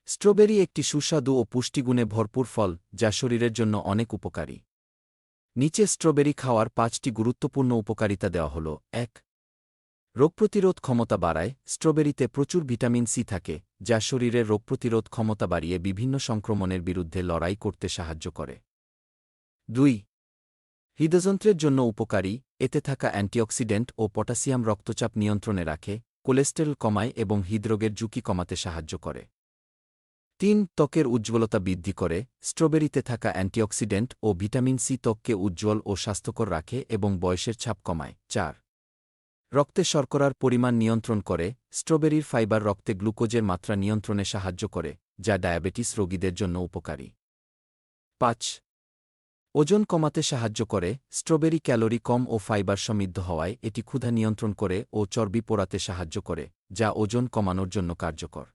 Strawberry একটি সুস্বাদু ও পুষ্টিগুণে ভরপুর ফল যা শরীরের জন্য অনেক উপকারী। নিচে স্ট্রবেরি খাওয়ার ৫টি গুরুত্বপূর্ণ উপকারিতা দেওয়া হল। ১. রোগ প্রতিরোধ ক্ষমতা বাড়ায়। স্ট্রবেরিতে প্রচুর ভিটামিন সি থাকে, যা শরীরের রোগ প্রতিরোধ ক্ষমতা বাড়িয়ে বিভিন্ন সংক্রমণের বিরুদ্ধে লড়াই করতে সাহায্য করে। ২. হৃদযন্ত্রের জন্য উপকারী। এতে থাকা অ্যান্টিঅক্সিডেন্ট ও পটাশিয়াম রক্তচাপ নিয়ন্ত্রণে রাখে, কোলেস্টেরল কমায় এবং হৃদরোগের ঝুঁকি কমাতে সাহায্য করে। ৩. ত্বকের উজ্জ্বলতা বৃদ্ধি করে। স্ট্রবেরিতে থাকা অ্যান্টিঅক্সিডেন্ট ও ভিটামিন সি ত্বককে উজ্জ্বল ও স্বাস্থ্যকর রাখে এবং বয়সের ছাপ কমায়। ৪. রক্তে শর্করার পরিমাণ নিয়ন্ত্রণ করে। স্ট্রবেরির ফাইবার রক্তে গ্লুকোজের মাত্রা নিয়ন্ত্রণে সাহায্য করে, যা ডায়াবেটিস রোগীদের জন্য উপকারী। ৫. ওজন কমাতে সাহায্য করে। স্ট্রবেরি ক্যালোরি কম ও ফাইবার সমৃদ্ধ হওয়ায় এটি ক্ষুধা নিয়ন্ত্রণ করে ও চর্বি পোড়াতে সাহায্য করে, যা ওজন কমানোর জন্য কার্যকর।